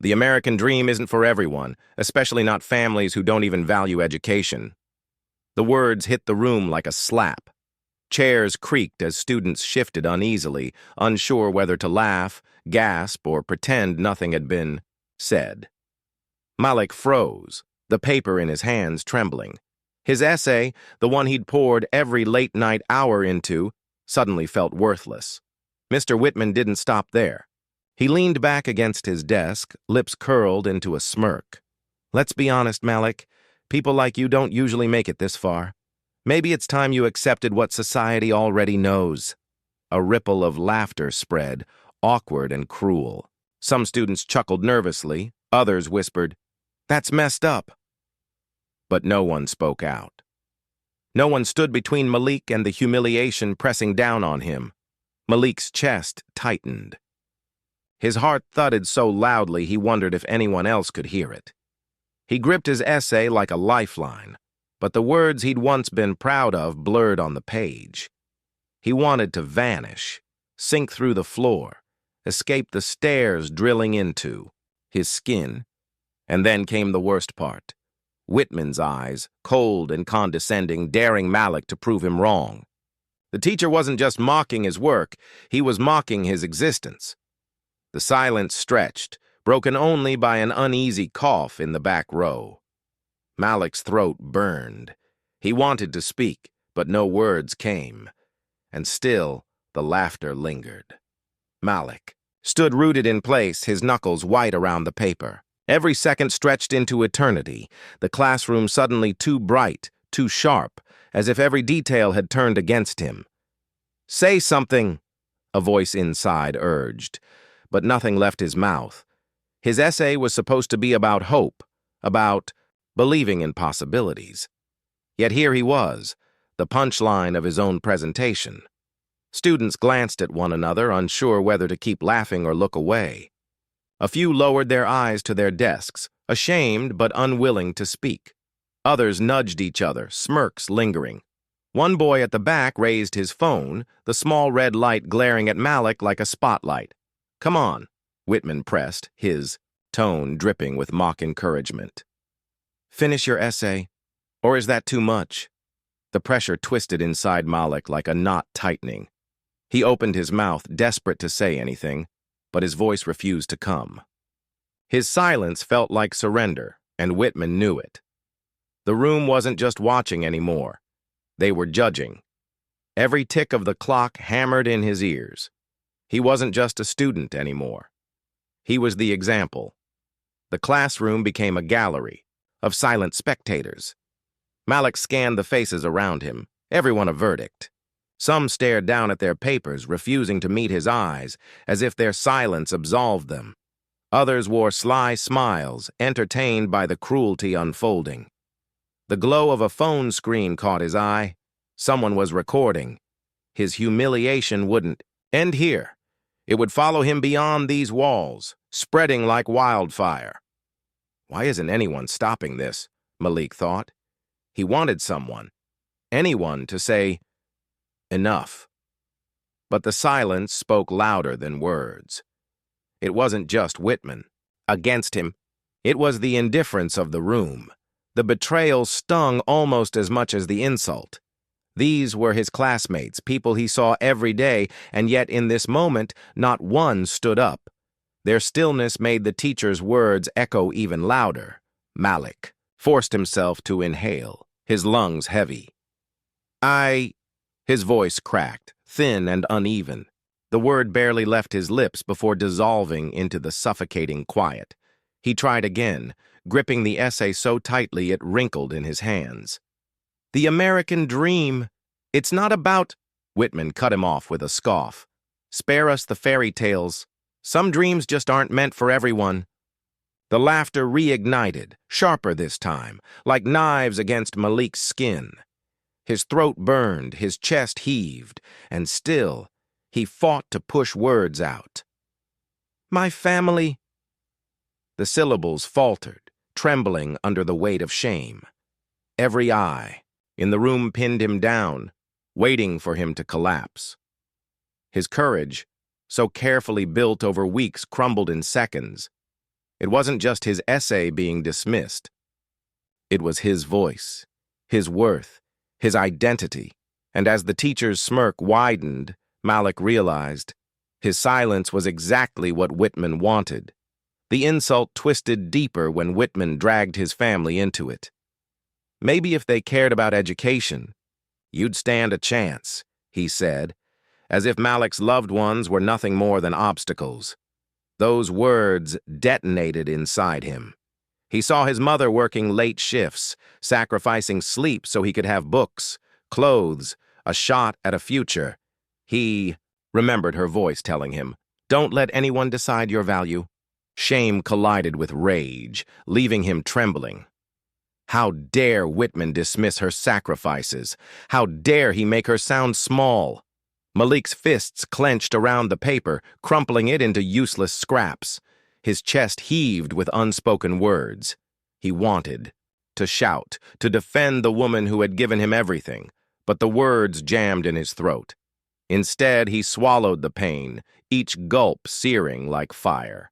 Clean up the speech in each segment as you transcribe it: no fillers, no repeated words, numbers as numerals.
The American dream isn't for everyone, especially not families who don't even value education. The words hit the room like a slap. Chairs creaked as students shifted uneasily, unsure whether to laugh, gasp, or pretend nothing had been said. Malik froze, the paper in his hands trembling. His essay, the one he'd poured every late-night hour into, suddenly felt worthless. Mr. Whitman didn't stop there. He leaned back against his desk, lips curled into a smirk. "Let's be honest, Malik. People like you don't usually make it this far. Maybe it's time you accepted what society already knows." A ripple of laughter spread, awkward and cruel. Some students chuckled nervously, others whispered, "That's messed up." But no one spoke out. No one stood between Malik and the humiliation pressing down on him. Malik's chest tightened. His heart thudded so loudly he wondered if anyone else could hear it. He gripped his essay like a lifeline, but the words he'd once been proud of blurred on the page. He wanted to vanish, sink through the floor, escape the stairs drilling into his skin. And then came the worst part. Whitman's eyes, cold and condescending, daring Malik to prove him wrong. The teacher wasn't just mocking his work, he was mocking his existence. The silence stretched, broken only by an uneasy cough in the back row. Malik's throat burned. He wanted to speak, but no words came. And still, the laughter lingered. Malik stood rooted in place, his knuckles white around the paper. Every second stretched into eternity, the classroom suddenly too bright, too sharp, as if every detail had turned against him. "Say something," a voice inside urged, but nothing left his mouth. His essay was supposed to be about hope, about believing in possibilities. Yet here he was, the punchline of his own presentation. Students glanced at one another, unsure whether to keep laughing or look away. A few lowered their eyes to their desks, ashamed but unwilling to speak. Others nudged each other, smirks lingering. One boy at the back raised his phone, the small red light glaring at Malik like a spotlight. "Come on," Whitman pressed, his tone dripping with mock encouragement. "Finish your essay, or is that too much?" The pressure twisted inside Malik like a knot tightening. He opened his mouth, desperate to say anything, but his voice refused to come. His silence felt like surrender, and Whitman knew it. The room wasn't just watching anymore. They were judging. Every tick of the clock hammered in his ears. He wasn't just a student anymore. He was the example. The classroom became a gallery of silent spectators. Malik scanned the faces around him, everyone a verdict. Some stared down at their papers, refusing to meet his eyes, as if their silence absolved them. Others wore sly smiles, entertained by the cruelty unfolding. The glow of a phone screen caught his eye. Someone was recording. His humiliation wouldn't end here. It would follow him beyond these walls, spreading like wildfire. Why isn't anyone stopping this? Malik thought. He wanted someone, anyone, to say, "Enough." But the silence spoke louder than words. It wasn't just Whitman. Against him, it was the indifference of the room. The betrayal stung almost as much as the insult. These were his classmates, people he saw every day, and yet in this moment, not one stood up. Their stillness made the teacher's words echo even louder. Malik forced himself to inhale, his lungs heavy. His voice cracked, thin and uneven. The word barely left his lips before dissolving into the suffocating quiet. He tried again, gripping the essay so tightly it wrinkled in his hands. "The American dream. It's not about—" Whitman cut him off with a scoff. "Spare us the fairy tales. Some dreams just aren't meant for everyone." The laughter reignited, sharper this time, like knives against Malik's skin. His throat burned, his chest heaved, and still, he fought to push words out. "My family—" The syllables faltered, trembling under the weight of shame. Every eye in the room pinned him down, waiting for him to collapse. His courage, so carefully built over weeks, crumbled in seconds. It wasn't just his essay being dismissed. It was his voice, his worth, his identity. And as the teacher's smirk widened, Malik realized his silence was exactly what Whitman wanted. The insult twisted deeper when Whitman dragged his family into it. Maybe if they cared about education, you'd stand a chance, he said, as if Malik's loved ones were nothing more than obstacles. Those words detonated inside him. He saw his mother working late shifts, sacrificing sleep so he could have books, clothes, a shot at a future. He remembered her voice telling him, "Don't let anyone decide your value." Shame collided with rage, leaving him trembling. How dare Whitman dismiss her sacrifices? How dare he make her sound small? Malik's fists clenched around the paper, crumpling it into useless scraps. His chest heaved with unspoken words. He wanted to shout, to defend the woman who had given him everything, but the words jammed in his throat. Instead, he swallowed the pain, each gulp searing like fire.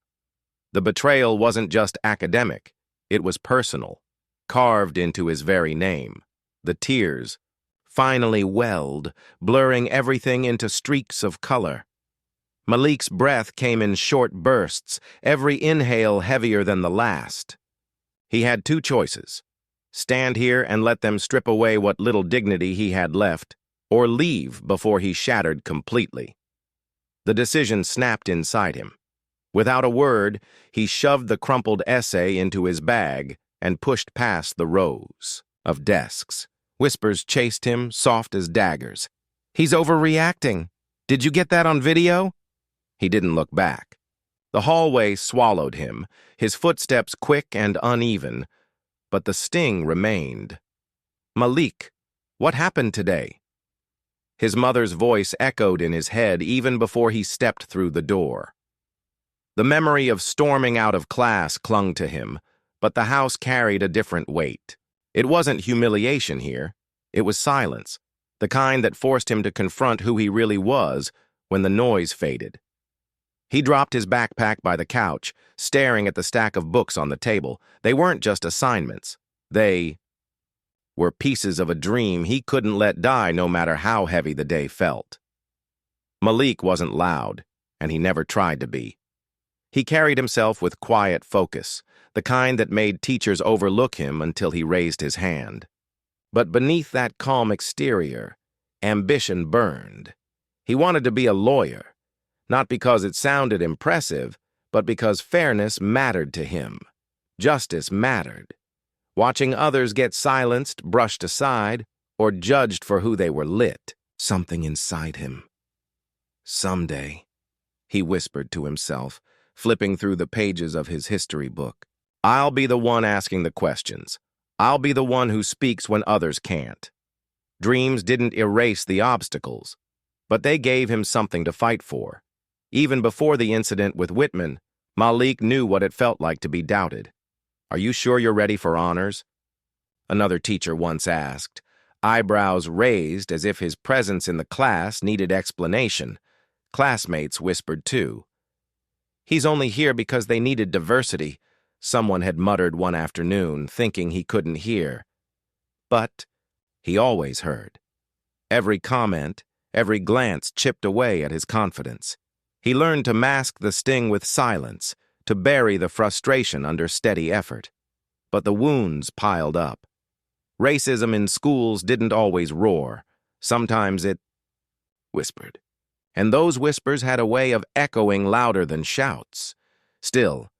The betrayal wasn't just academic, it was personal, carved into his very name. The tears finally welled, blurring everything into streaks of color. Malik's breath came in short bursts, every inhale heavier than the last. He had two choices: stand here and let them strip away what little dignity he had left, or leave before he shattered completely. The decision snapped inside him. Without a word, he shoved the crumpled essay into his bag and pushed past the rows of desks. Whispers chased him, soft as daggers. "He's overreacting. Did you get that on video?" He didn't look back. The hallway swallowed him, his footsteps quick and uneven, but the sting remained. "Malik, what happened today?" His mother's voice echoed in his head even before he stepped through the door. The memory of storming out of class clung to him, but the house carried a different weight. It wasn't humiliation here. It was silence, the kind that forced him to confront who he really was when the noise faded. He dropped his backpack by the couch, staring at the stack of books on the table. They weren't just assignments. They were pieces of a dream he couldn't let die no matter how heavy the day felt. Malik wasn't loud, and he never tried to be. He carried himself with quiet focus, the kind that made teachers overlook him until he raised his hand. But beneath that calm exterior, ambition burned. He wanted to be a lawyer, not because it sounded impressive, but because fairness mattered to him. Justice mattered. Watching others get silenced, brushed aside, or judged for who they were lit. Something inside him. "Someday," he whispered to himself, flipping through the pages of his history book. "I'll be the one asking the questions. I'll be the one who speaks when others can't." Dreams didn't erase the obstacles, but they gave him something to fight for. Even before the incident with Whitman, Malik knew what it felt like to be doubted. "Are you sure you're ready for honors?" Another teacher once asked, eyebrows raised as if his presence in the class needed explanation. Classmates whispered too. "He's only here because they needed diversity," someone had muttered one afternoon, thinking he couldn't hear. But he always heard. Every comment, every glance chipped away at his confidence. He learned to mask the sting with silence, to bury the frustration under steady effort. But the wounds piled up. Racism in schools didn't always roar. Sometimes it whispered. And those whispers had a way of echoing louder than shouts. Still,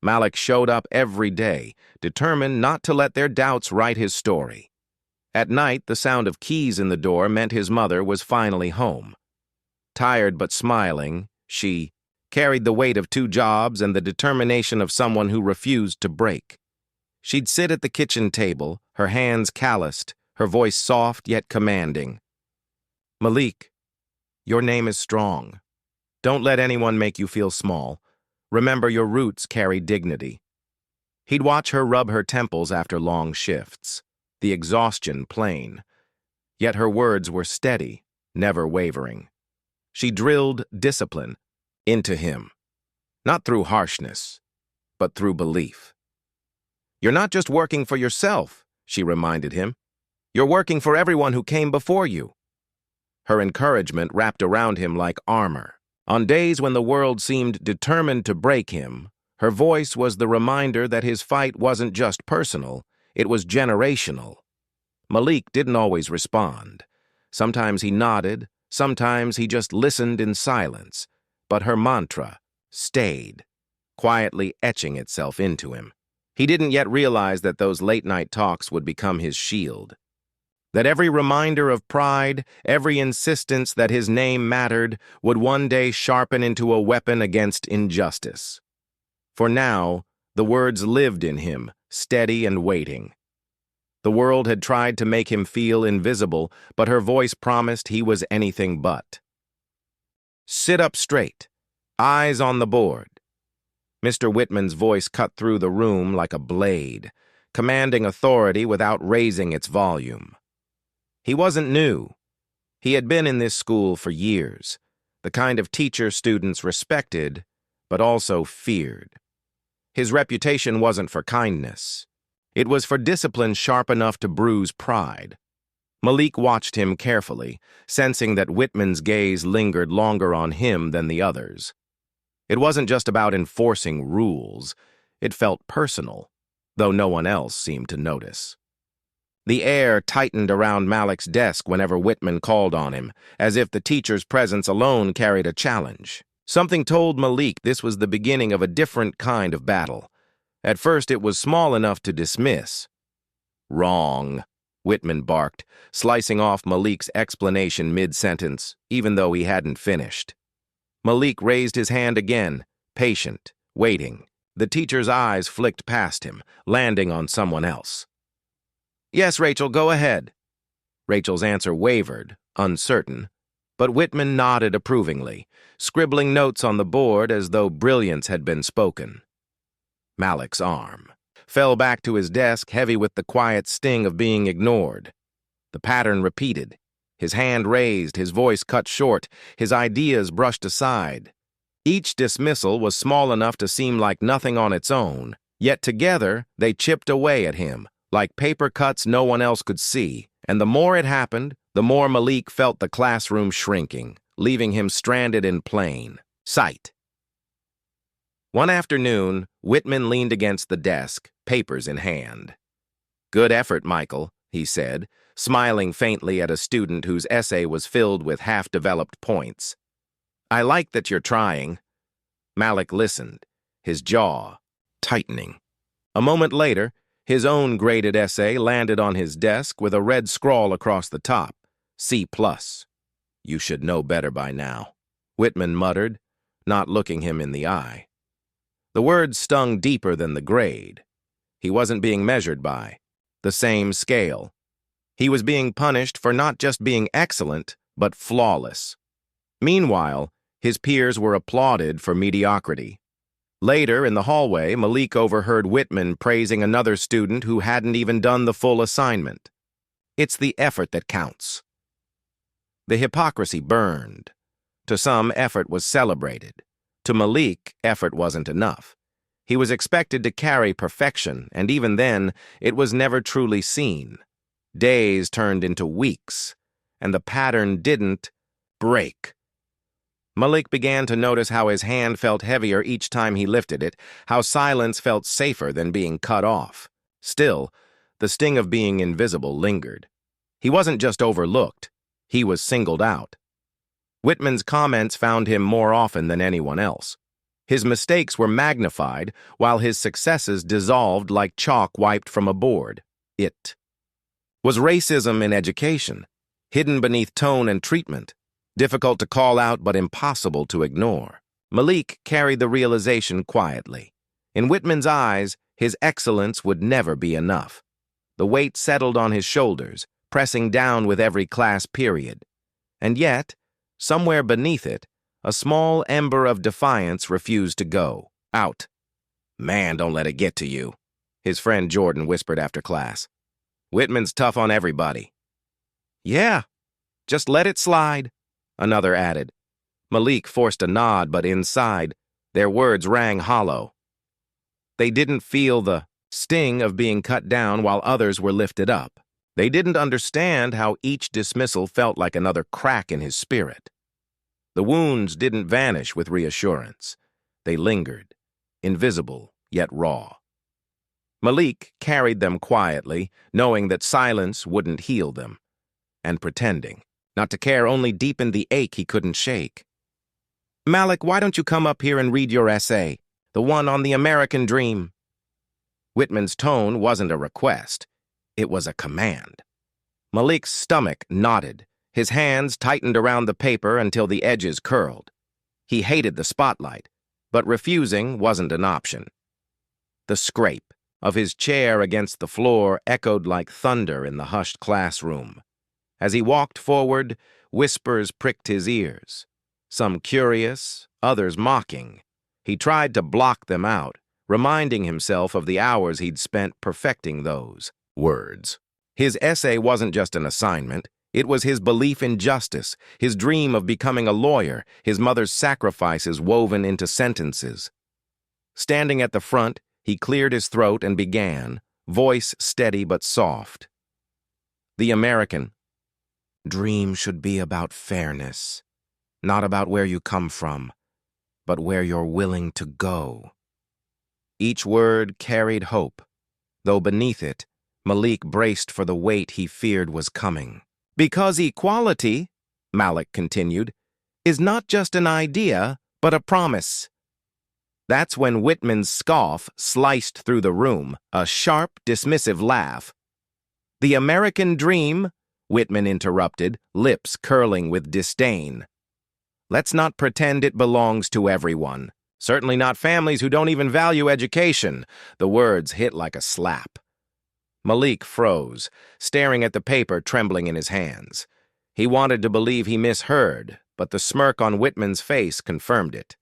Malik showed up every day, determined not to let their doubts write his story. At night, the sound of keys in the door meant his mother was finally home. Tired but smiling, she carried the weight of 2 jobs and the determination of someone who refused to break. She'd sit at the kitchen table, her hands calloused, her voice soft yet commanding. "Malik, your name is strong. Don't let anyone make you feel small. Remember your roots carry dignity." He'd watch her rub her temples after long shifts, the exhaustion plain. Yet her words were steady, never wavering. She drilled discipline into him, not through harshness, but through belief. "You're not just working for yourself," she reminded him. "You're working for everyone who came before you." Her encouragement wrapped around him like armor. On days when the world seemed determined to break him, her voice was the reminder that his fight wasn't just personal, it was generational. Malik didn't always respond. Sometimes he nodded, sometimes he just listened in silence, but her mantra stayed, quietly etching itself into him. He didn't yet realize that those late-night talks would become his shield. That every reminder of pride, every insistence that his name mattered, would one day sharpen into a weapon against injustice. For now, the words lived in him, steady and waiting. The world had tried to make him feel invisible, but her voice promised he was anything but. "Sit up straight. Eyes on the board." Mr. Whitman's voice cut through the room like a blade, commanding authority without raising its volume. He wasn't new. He had been in this school for years, the kind of teacher students respected, but also feared. His reputation wasn't for kindness. It was for discipline sharp enough to bruise pride. Malik watched him carefully, sensing that Whitman's gaze lingered longer on him than the others. It wasn't just about enforcing rules. It felt personal, though no one else seemed to notice. The air tightened around Malik's desk whenever Whitman called on him, as if the teacher's presence alone carried a challenge. Something told Malik this was the beginning of a different kind of battle. At first, it was small enough to dismiss. "Wrong," Whitman barked, slicing off Malik's explanation mid-sentence, even though he hadn't finished. Malik raised his hand again, patient, waiting. The teacher's eyes flicked past him, landing on someone else. "Yes, Rachel, go ahead." Rachel's answer wavered, uncertain, but Whitman nodded approvingly, scribbling notes on the board as though brilliance had been spoken. Malik's arm fell back to his desk, heavy with the quiet sting of being ignored. The pattern repeated. His hand raised, his voice cut short, his ideas brushed aside. Each dismissal was small enough to seem like nothing on its own, yet together they chipped away at him, like paper cuts no one else could see, and the more it happened, the more Malik felt the classroom shrinking, leaving him stranded in plain sight. One afternoon, Whitman leaned against the desk, papers in hand. "Good effort, Michael," he said, smiling faintly at a student whose essay was filled with half-developed points. "I like that you're trying." Malik listened, his jaw tightening. A moment later, his own graded essay landed on his desk with a red scrawl across the top, C+. "You should know better by now," Whitman muttered, not looking him in the eye. The words stung deeper than the grade. He wasn't being measured by the same scale. He was being punished for not just being excellent, but flawless. Meanwhile, his peers were applauded for mediocrity. Later, in the hallway, Malik overheard Whitman praising another student who hadn't even done the full assignment. "It's the effort that counts." The hypocrisy burned. To some, effort was celebrated. To Malik, effort wasn't enough. He was expected to carry perfection, and even then, it was never truly seen. Days turned into weeks, and the pattern didn't break. Malik began to notice how his hand felt heavier each time he lifted it, how silence felt safer than being cut off. Still, the sting of being invisible lingered. He wasn't just overlooked, he was singled out. Whitman's comments found him more often than anyone else. His mistakes were magnified, while his successes dissolved like chalk wiped from a board. It was racism in education, hidden beneath tone and treatment, difficult to call out but impossible to ignore. Malik carried the realization quietly. In Whitman's eyes, his excellence would never be enough. The weight settled on his shoulders, pressing down with every class period. And yet, somewhere beneath it, a small ember of defiance refused to go out. "Man, don't let it get to you," his friend Jordan whispered after class. "Whitman's tough on everybody." "Yeah, just let it slide," another added. Malik forced a nod, but inside, their words rang hollow. They didn't feel the sting of being cut down while others were lifted up. They didn't understand how each dismissal felt like another crack in his spirit. The wounds didn't vanish with reassurance. They lingered, invisible yet raw. Malik carried them quietly, knowing that silence wouldn't heal them, and pretending not to care only deepened the ache he couldn't shake. "Malik, why don't you come up here and read your essay? The one on the American dream." Whitman's tone wasn't a request. It was a command. Malik's stomach knotted. His hands tightened around the paper until the edges curled. He hated the spotlight, but refusing wasn't an option. The scrape of his chair against the floor echoed like thunder in the hushed classroom. As he walked forward, whispers pricked his ears, some curious, others mocking. He tried to block them out, reminding himself of the hours he'd spent perfecting those words. His essay wasn't just an assignment. It was his belief in justice, his dream of becoming a lawyer, his mother's sacrifices woven into sentences. Standing at the front, he cleared his throat and began, voice steady but soft. "The American dream should be about fairness, not about where you come from, but where you're willing to go." Each word carried hope, though beneath it, Malik braced for the weight he feared was coming. "Because equality," Malik continued, "is not just an idea, but a promise." That's when Whitman's scoff sliced through the room, a sharp, dismissive laugh. "The American dream," Whitman interrupted, lips curling with disdain. "Let's not pretend it belongs to everyone. Certainly not families who don't even value education." The words hit like a slap. Malik froze, staring at the paper trembling in his hands. He wanted to believe he misheard, but the smirk on Whitman's face confirmed it.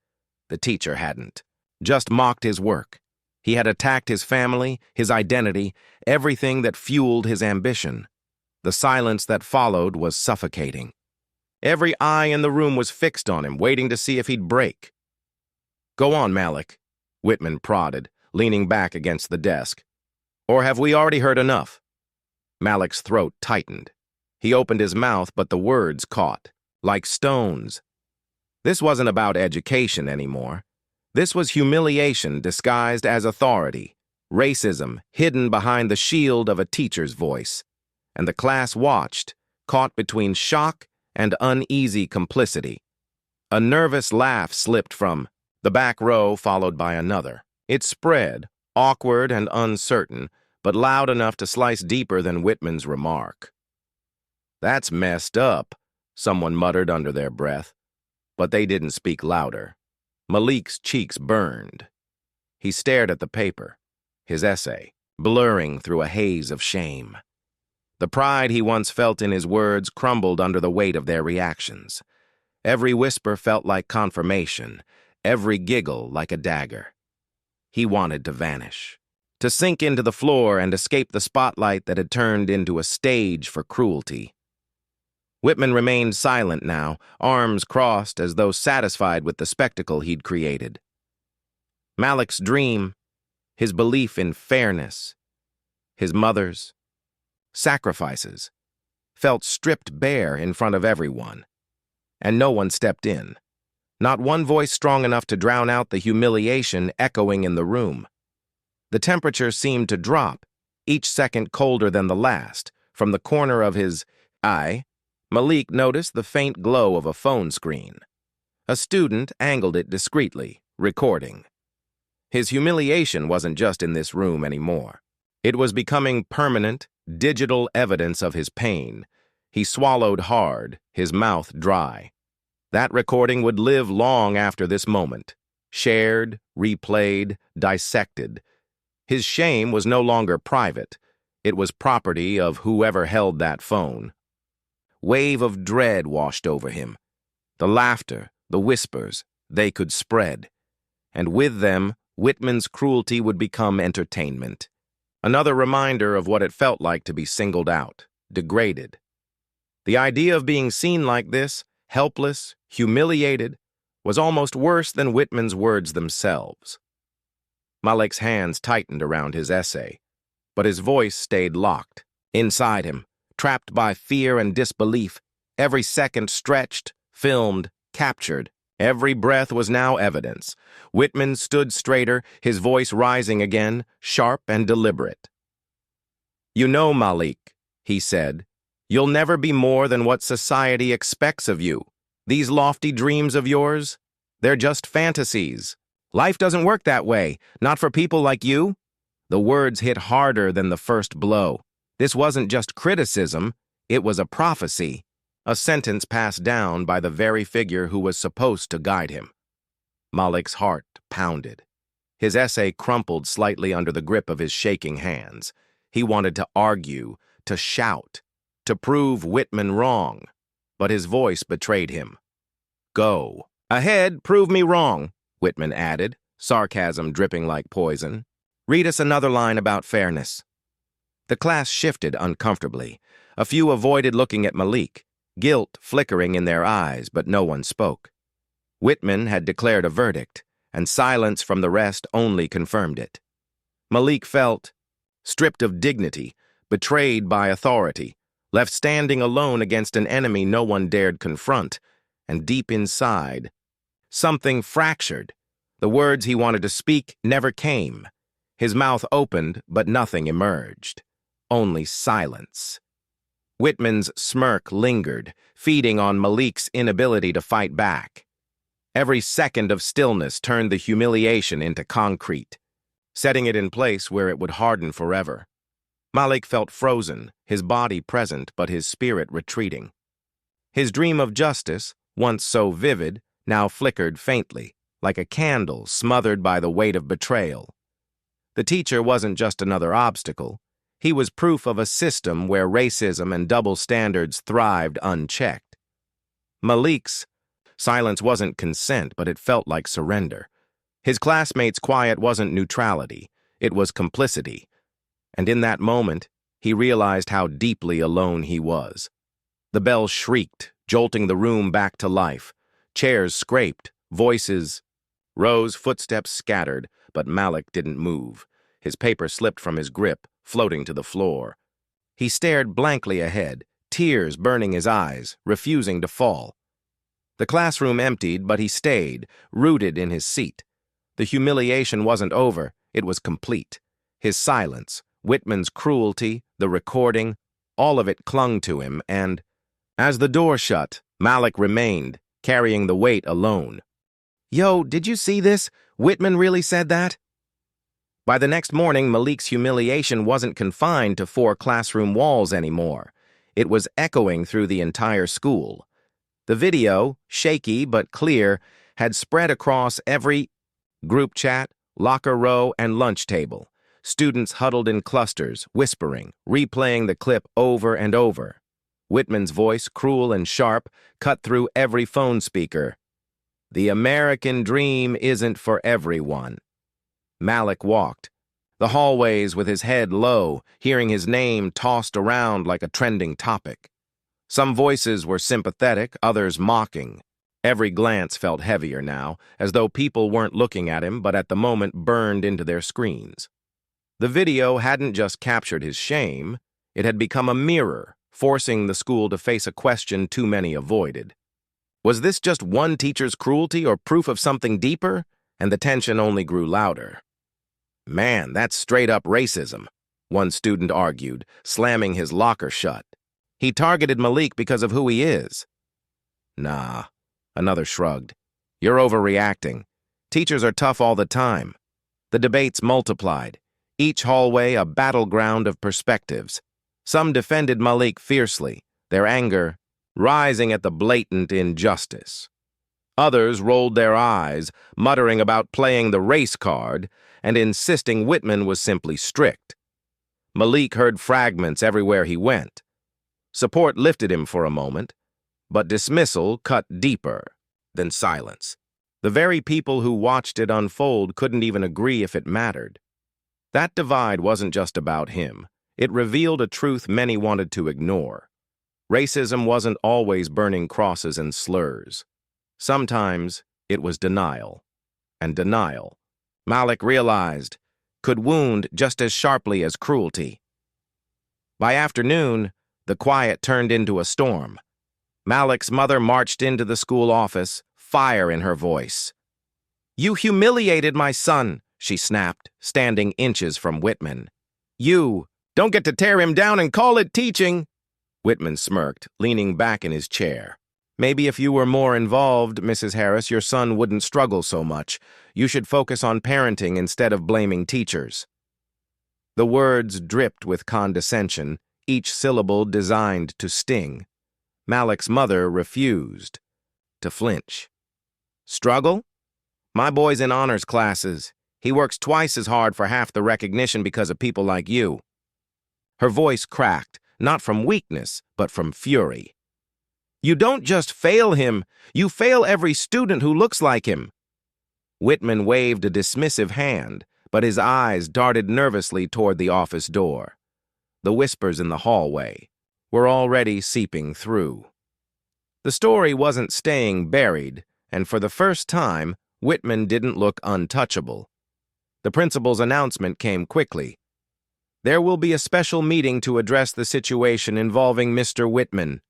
The teacher hadn't. Just mocked his work. He had attacked his family, his identity, everything that fueled his ambition. The silence that followed was suffocating. Every eye in the room was fixed on him, waiting to see if he'd break. "Go on, Malik," Whitman prodded, leaning back against the desk. "Or have we already heard enough?" Malik's throat tightened. He opened his mouth, but the words caught, like stones. This wasn't about education anymore. This was humiliation disguised as authority, racism hidden behind the shield of a teacher's voice. And the class watched, caught between shock and uneasy complicity. A nervous laugh slipped from the back row, followed by another. It spread, awkward and uncertain, but loud enough to slice deeper than Whitman's remark. "That's messed up," someone muttered under their breath, but they didn't speak louder. Malik's cheeks burned. He stared at the paper, his essay, blurring through a haze of shame. The pride he once felt in his words crumbled under the weight of their reactions. Every whisper felt like confirmation, every giggle like a dagger. He wanted to vanish, to sink into the floor and escape the spotlight that had turned into a stage for cruelty. Whitman remained silent now, arms crossed as though satisfied with the spectacle he'd created. Malik's dream, his belief in fairness, his mother's sacrifices, felt stripped bare in front of everyone. And no one stepped in. Not one voice strong enough to drown out the humiliation echoing in the room. The temperature seemed to drop, each second colder than the last. From the corner of his eye, Malik noticed the faint glow of a phone screen. A student angled it discreetly, recording. His humiliation wasn't just in this room anymore. It was becoming permanent, digital evidence of his pain. He swallowed hard, his mouth dry. That recording would live long after this moment. Shared, replayed, dissected. His shame was no longer private. It was property of whoever held that phone. Wave of dread washed over him. The laughter, the whispers, they could spread. And with them, Whitman's cruelty would become entertainment. Another reminder of what it felt like to be singled out, degraded. The idea of being seen like this, helpless, humiliated, was almost worse than Whitman's words themselves. Malik's hands tightened around his essay, but his voice stayed locked. Inside him, trapped by fear and disbelief, every second stretched, filmed, captured. Every breath was now evidence. Whitman stood straighter, his voice rising again, sharp and deliberate. "You know, Malik," he said, "you'll never be more than what society expects of you. These lofty dreams of yours, they're just fantasies. Life doesn't work that way, not for people like you." The words hit harder than the first blow. This wasn't just criticism, it was a prophecy, a sentence passed down by the very figure who was supposed to guide him. Malik's heart pounded. His essay crumpled slightly under the grip of his shaking hands. He wanted to argue, to shout, to prove Whitman wrong, but his voice betrayed him. "Go. Ahead, prove me wrong," Whitman added, sarcasm dripping like poison. "Read us another line about fairness." The class shifted uncomfortably. A few avoided looking at Malik, guilt flickering in their eyes, but no one spoke. Whitman had declared a verdict, and silence from the rest only confirmed it. Malik felt stripped of dignity, betrayed by authority, left standing alone against an enemy no one dared confront, and deep inside, something fractured. The words he wanted to speak never came. His mouth opened, but nothing emerged. Only silence. Whitman's smirk lingered, feeding on Malik's inability to fight back. Every second of stillness turned the humiliation into concrete, setting it in place where it would harden forever. Malik felt frozen, his body present but his spirit retreating. His dream of justice, once so vivid, now flickered faintly, like a candle smothered by the weight of betrayal. The teacher wasn't just another obstacle. He was proof of a system where racism and double standards thrived unchecked. Malik's silence wasn't consent, but it felt like surrender. His classmates' quiet wasn't neutrality, it was complicity. And in that moment, he realized how deeply alone he was. The bell shrieked, jolting the room back to life. Chairs scraped, voices rose, footsteps scattered, but Malik didn't move. His paper slipped from his grip, floating to the floor. He stared blankly ahead, tears burning his eyes, refusing to fall. The classroom emptied, but he stayed, rooted in his seat. The humiliation wasn't over, it was complete. His silence, Whitman's cruelty, the recording, all of it clung to him, and as the door shut, Malik remained, carrying the weight alone. "Yo, did you see this? Whitman really said that?" By the next morning, Malik's humiliation wasn't confined to 4 classroom walls anymore. It was echoing through the entire school. The video, shaky but clear, had spread across every group chat, locker row, and lunch table. Students huddled in clusters, whispering, replaying the clip over and over. Whitman's voice, cruel and sharp, cut through every phone speaker. "The American dream isn't for everyone." Malik walked the hallways with his head low, hearing his name tossed around like a trending topic. Some voices were sympathetic, others mocking. Every glance felt heavier now, as though people weren't looking at him but at the moment burned into their screens. The video hadn't just captured his shame, it had become a mirror, forcing the school to face a question too many avoided. Was this just one teacher's cruelty or proof of something deeper? And the tension only grew louder. "Man, that's straight-up racism," one student argued, slamming his locker shut. "He targeted Malik because of who he is." "Nah," another shrugged. "You're overreacting. Teachers are tough all the time." The debates multiplied, each hallway a battleground of perspectives. Some defended Malik fiercely, their anger rising at the blatant injustice. Others rolled their eyes, muttering about playing the race card and insisting Whitman was simply strict. Malik heard fragments everywhere he went. Support lifted him for a moment, but dismissal cut deeper than silence. The very people who watched it unfold couldn't even agree if it mattered. That divide wasn't just about him. It revealed a truth many wanted to ignore. Racism wasn't always burning crosses and slurs. Sometimes it was denial, and denial Malik realized, could wound just as sharply as cruelty. By afternoon, the quiet turned into a storm. Malik's mother marched into the school office, fire in her voice. "You humiliated my son," she snapped, standing inches from Whitman. "You don't get to tear him down and call it teaching." Whitman smirked, leaning back in his chair. "Maybe if you were more involved, Mrs. Harris, your son wouldn't struggle so much. You should focus on parenting instead of blaming teachers." The words dripped with condescension, each syllable designed to sting. Malik's mother refused to flinch. "Struggle? My boy's in honors classes. He works twice as hard for half the recognition because of people like you." Her voice cracked, not from weakness, but from fury. "You don't just fail him, you fail every student who looks like him." Whitman waved a dismissive hand, but his eyes darted nervously toward the office door. The whispers in the hallway were already seeping through. The story wasn't staying buried, and for the first time, Whitman didn't look untouchable. The principal's announcement came quickly. "There will be a special meeting to address the situation involving Mr. Whitman."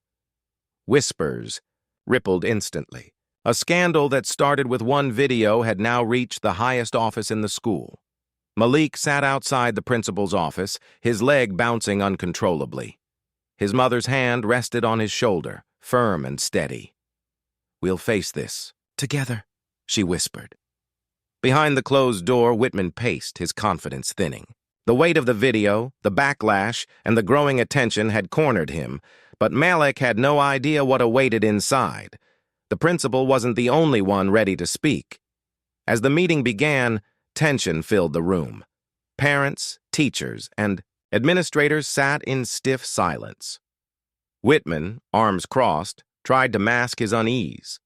Whispers rippled instantly. A scandal that started with one video had now reached the highest office in the school. Malik sat outside the principal's office, his leg bouncing uncontrollably. His mother's hand rested on his shoulder, firm and steady. "We'll face this together," she whispered. Behind the closed door, Whitman paced, his confidence thinning. The weight of the video, the backlash, and the growing attention had cornered him, but Malik had no idea what awaited inside. The principal wasn't the only one ready to speak. As the meeting began, tension filled the room. Parents, teachers, and administrators sat in stiff silence. Whitman, arms crossed, tried to mask his unease.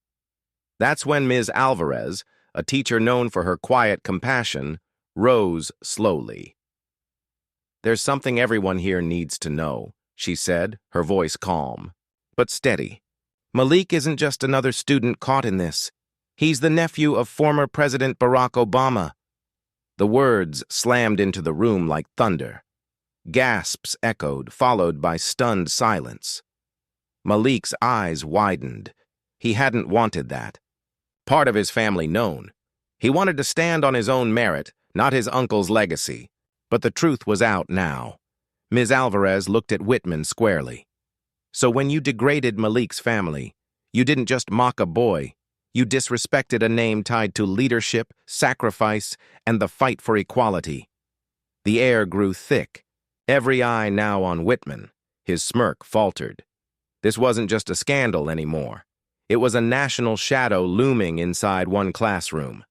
That's when Ms. Alvarez, a teacher known for her quiet compassion, rose slowly. "There's something everyone here needs to know," she said, her voice calm, but steady. "Malik isn't just another student caught in this. He's the nephew of former President Barack Obama." The words slammed into the room like thunder. Gasps echoed, followed by stunned silence. Malik's eyes widened. He hadn't wanted that. Part of his family known. He wanted to stand on his own merit, not his uncle's legacy. But the truth was out now. Ms. Alvarez looked at Whitman squarely. "So when you degraded Malik's family, you didn't just mock a boy. You disrespected a name tied to leadership, sacrifice, and the fight for equality." The air grew thick, every eye now on Whitman. His smirk faltered. This wasn't just a scandal anymore. It was a national shadow looming inside one classroom.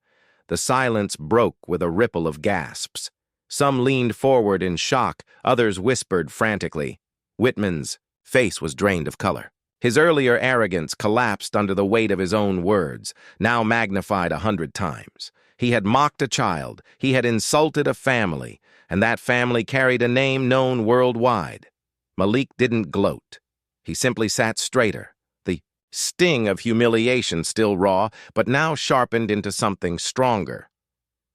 The silence broke with a ripple of gasps. Some leaned forward in shock, others whispered frantically. Whitman's face was drained of color. His earlier arrogance collapsed under the weight of his own words, now magnified 100 times. He had mocked a child, he had insulted a family, and that family carried a name known worldwide. Malik didn't gloat. He simply sat straighter, the sting of humiliation still raw, but now sharpened into something stronger.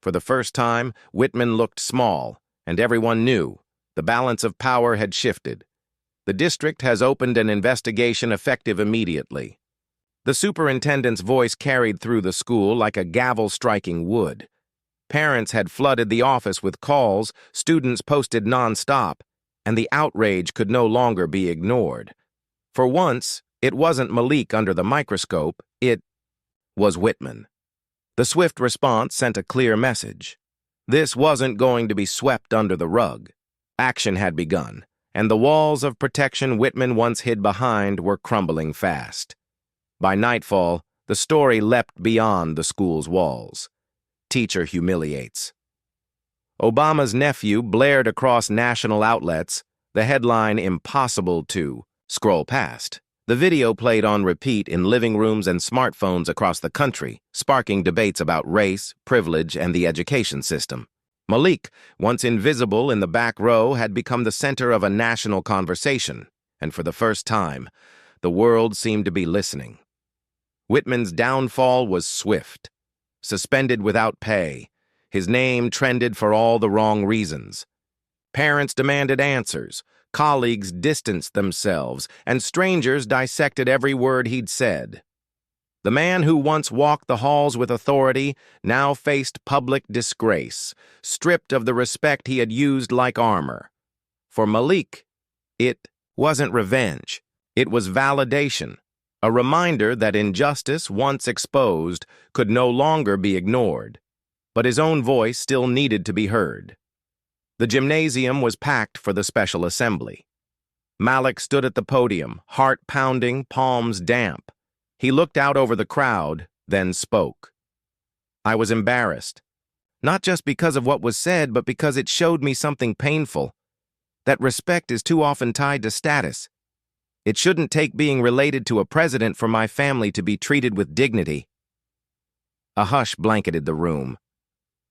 For the first time, Whitman looked small, and everyone knew the balance of power had shifted. The district has opened an investigation effective immediately. The superintendent's voice carried through the school like a gavel striking wood. Parents had flooded the office with calls, students posted nonstop, and the outrage could no longer be ignored. For once, it wasn't Malik under the microscope, it was Whitman. The swift response sent a clear message. This wasn't going to be swept under the rug. Action had begun, and the walls of protection Whitman once hid behind were crumbling fast. By nightfall, the story leapt beyond the school's walls. Teacher humiliates. Obama's nephew blared across national outlets, the headline impossible to scroll past. The video played on repeat in living rooms and smartphones across the country, sparking debates about race, privilege, and the education system. Malik, once invisible in the back row, had become the center of a national conversation, and for the first time, the world seemed to be listening. Whitman's downfall was swift. Suspended without pay, His name trended for all the wrong reasons. Parents demanded answers, colleagues distanced themselves, and strangers dissected every word he'd said. The man who once walked the halls with authority now faced public disgrace, stripped of the respect he had used like armor. For Malik, it wasn't revenge. It was validation, a reminder that injustice, once exposed, could no longer be ignored. But his own voice still needed to be heard. The gymnasium was packed for the special assembly. Malik stood at the podium, heart pounding, palms damp. He looked out over the crowd, then spoke. I was embarrassed, not just because of what was said, but because it showed me something painful. That respect is too often tied to status. It shouldn't take being related to a president for my family to be treated with dignity. A hush blanketed the room.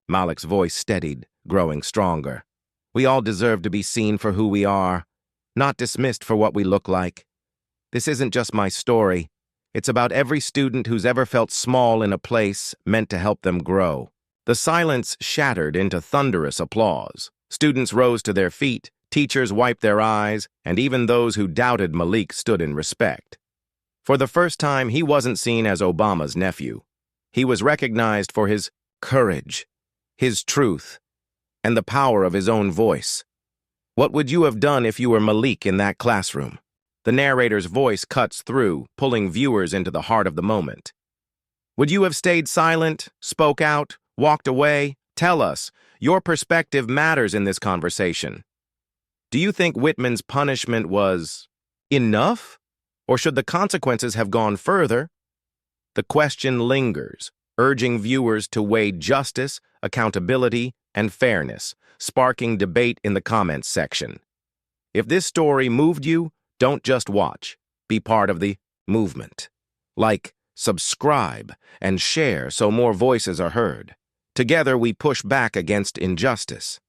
Malik's voice steadied, growing stronger. We all deserve to be seen for who we are, not dismissed for what we look like. This isn't just my story. It's about every student who's ever felt small in a place meant to help them grow. The silence shattered into thunderous applause. Students rose to their feet, teachers wiped their eyes, and even those who doubted Malik stood in respect. For the first time, he wasn't seen as Obama's nephew. He was recognized for his courage, his truth, and the power of his own voice. What would you have done if you were Malik in that classroom? The narrator's voice cuts through, pulling viewers into the heart of the moment. Would you have stayed silent, spoke out, walked away? Tell us. Your perspective matters in this conversation. Do you think Whitman's punishment was enough? Or should the consequences have gone further? The question lingers, urging viewers to weigh justice, accountability, and fairness, sparking debate in the comments section. If this story moved you, don't just watch. Be part of the movement. Like, subscribe, and share so more voices are heard. Together we push back against injustice.